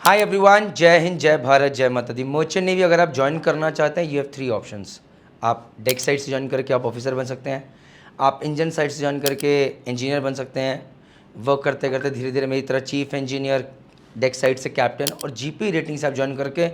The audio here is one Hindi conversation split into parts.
हाय एवरीवन, जय हिंद, जय भारत, जय माता दी। मर्चेंट नेवी अगर आप ज्वाइन करना चाहते हैं, यू हैव 3 ऑप्शंस। आप डेक साइड से ज्वाइन करके आप ऑफिसर बन सकते हैं, आप इंजन साइड से ज्वाइन करके इंजीनियर बन सकते हैं। वर्क करते करते धीरे धीरे मेरी तरह चीफ इंजीनियर, डेक साइड से कैप्टन, और जीपी रेटिंग से आप ज्वाइन करके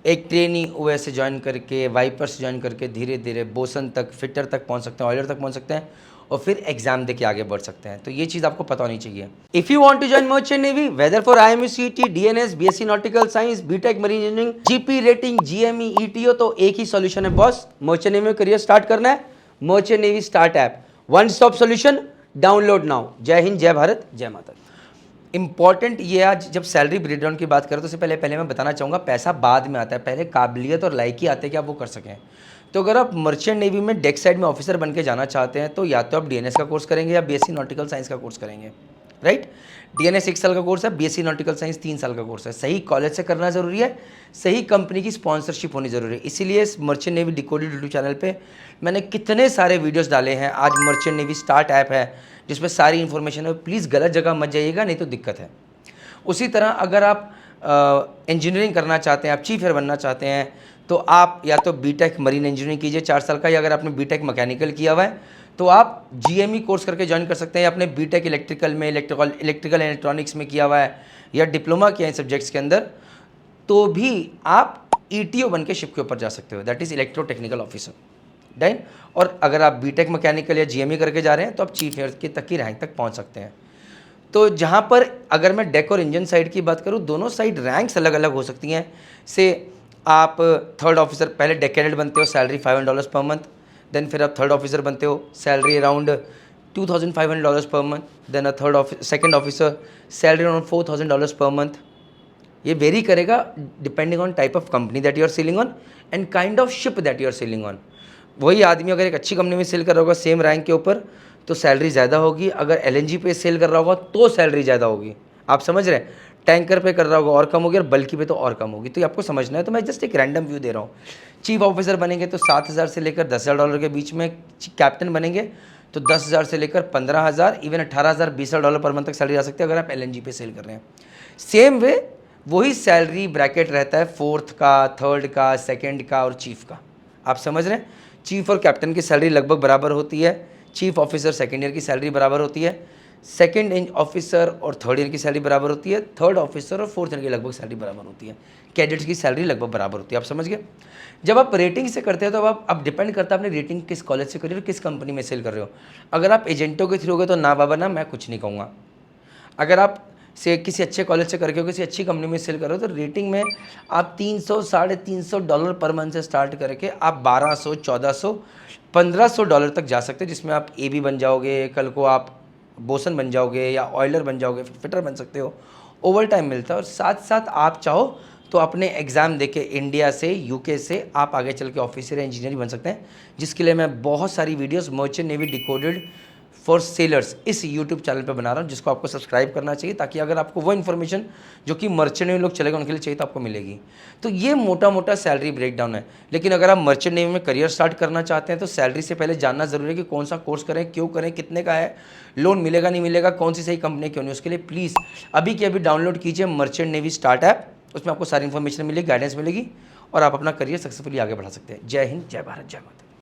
एक ट्रेनी ओएस से ज्वाइन करके, वाइपर से ज्वाइन करके धीरे धीरे बोसन तक, फिटर तक पहुंच सकते हैं, ऑयलर तक पहुंच सकते हैं, और फिर एग्जाम देके आगे बढ़ सकते हैं। तो ये चीज़ आपको पता होनी चाहिए। If you want to join merchant navy, whether for IMU CT, DNS, BSc nautical science, BTech marine engineering, GP rating, GME, ETO, तो एक ही सॉल्यूशन है बॉस। मर्चेंट नेवी में करियर स्टार्ट करना है, merchant navy start app, one stop solution, download now. जय हिंद, जय भारत, जय माता दी। इंपॉर्टेंट ये, आज जब सैलरी ब्रेकडाउन की बात करें तो उससे पहले मैं बताना चाहूँगा, पैसा बाद में आता है, पहले काबिलियत और लायकी आते हैं कि आप वो कर सकें। तो अगर आप मर्चेंट नेवी में डेक साइड में ऑफिसर बन के जाना चाहते हैं तो या तो आप डीएनएस का कोर्स करेंगे या बीएससी नॉटिकल साइंस का कोर्स करेंगे, राइट। डीएनएस 1 साल का कोर्स है, बीएससी नॉटिकल साइंस 3 साल का कोर्स है। सही कॉलेज से करना ज़रूरी है, सही कंपनी की स्पॉन्सरशिप होनी ज़रूरी है। इसीलिए इस merchant navy decoded YouTube channel पे मैंने कितने सारे वीडियोस डाले हैं। आज मर्चेंट नेवी स्टार्ट ऐप है जिसमें सारी इन्फॉर्मेशन है। प्लीज़ गलत जगह मत जाइएगा, नहीं तो दिक्कत है। उसी तरह अगर आप इंजीनियरिंग करना चाहते हैं, आप चीफ एयर बनना चाहते हैं, तो आप या तो बीटेक मरीन इंजीनियरिंग कीजिए 4 साल का, या अगर आपने बीटेक मैकेनिकल किया हुआ है तो आप जीएमई कोर्स करके ज्वाइन कर सकते हैं, या आपने बीटेक इलेक्ट्रिकल में, इलेक्ट्रिकल इलेक्ट्रॉनिक्स में किया हुआ है, या डिप्लोमा किया है सब्जेक्ट्स के अंदर, तो भी आप ईटीओ बन के शिप के ऊपर जा सकते हो, that is electro technical officer, डाइन। और अगर आप बीटेक मैकेनिकल या जीएमई करके जा रहे हैं तो आप चीफ एयर के तक की रैंक तक पहुँच सकते हैं। तो जहाँ पर अगर मैं डेक और इंजन साइड की बात करूँ, दोनों साइड रैंक्स अलग अलग हो सकती हैं। से आप थर्ड ऑफिसर, पहले डेक कैडेट बनते हो, सैलरी $500 पर मंथ। देन फिर आप थर्ड ऑफिसर बनते हो, salary around $2500 per month. Then second officer, salary around $4000 per month. ये वेरी करेगा depending on type of company that you are sailing on and kind of ship that you are sailing on. वही आदमी अगर एक अच्छी कंपनी में सेल कर रहा होगा सेम रैंक के ऊपर तो सैलरी ज़्यादा होगी, अगर एलएनजी पे सेल कर रहा होगा तो सैलरी ज़्यादा होगी। आप समझ रहे हैं, टैंकर पे कर रहा होगा और कम होगी, और बल्कि पे तो और कम होगी। तो ये आपको समझना है। तो मैं जस्ट एक रैंडम व्यू दे रहा हूँ। चीफ ऑफिसर बनेंगे तो $7000 से लेकर $10,000 के बीच में, कैप्टन बनेंगे तो 10,000 से लेकर 15,000, इवन 18,000, $20,000 पर मंथ तक सैलरी आ सकती है अगर आप एलएनजी पे सेल कर रहे हैं। सेम वे वही सैलरी ब्रैकेट रहता है फोर्थ का, थर्ड का, सेकेंड का और चीफ का। आप समझ रहे हैं, चीफ और कैप्टन की सैलरी लगभग बराबर होती है। चीफ ऑफिसर सेकेंड ईयर की सैलरी बराबर होती है, सेकेंड ऑफिसर और थर्ड ईयर की सैलरी बराबर होती है, थर्ड ऑफिसर और फोर्थ ईयर की लगभग सैलरी बराबर होती है, कैडेट्स की सैलरी लगभग बराबर होती है। आप समझ गए। जब आप रेटिंग से करते हैं तो अब डिपेंड करता है अपनी रेटिंग किस कॉलेज से कर रहे हो, किस कंपनी में सेल कर रहे हो। अगर आप एजेंटों के थ्रू हो गए तो ना बाबा ना, मैं कुछ नहीं कहूँगा। अगर आप से किसी अच्छे कॉलेज से करके हो, किसी अच्छी कंपनी में सेल करो, तो रेटिंग में आप $300-350 पर मंथ से स्टार्ट करके आप $1200, $1400, $1500 तक जा सकते हैं, जिसमें आप एबी बन जाओगे, कल को आप बोसन बन जाओगे या ऑयलर बन जाओगे, फिटर बन सकते हो। ओवर टाइम मिलता है, और साथ साथ आप चाहो तो अपने एग्ज़ाम देके इंडिया से, यूके से आप आगे चल के ऑफिसर या इंजीनियर बन सकते हैं, जिसके लिए मैं बहुत सारी videos merchant navy decoded for sellers इस यूट्यूब चैनल पे बना रहा हूँ, जिसको आपको सब्सक्राइब करना चाहिए, ताकि अगर आपको वो इन्फॉर्मेशन जो कि मर्चेंट नेवी लोग चलेगा उनके लिए चाहिए तो आपको मिलेगी। तो ये मोटा मोटा सैलरी ब्रेकडाउन है। लेकिन अगर आप मर्चेंट नेवी में करियर स्टार्ट करना चाहते हैं तो सैलरी से पहले जानना ज़रूरी है कि कौन सा कोर्स करें, क्यों करें, कितने का है, लोन मिलेगा नहीं मिलेगा, कौन सी सही कंपनी क्यों नहीं। उसके लिए प्लीज़ अभी के अभी डाउनलोड कीजिए मर्चेंट नेवी स्टार्ट ऐप। उसमें आपको सारी इन्फॉर्मेशन मिलेगी, गाइडेंस मिलेगी, और आप अपना करियर सक्सेसफुली आगे बढ़ा सकते हैं। जय हिंद, जय भारत, जय माता।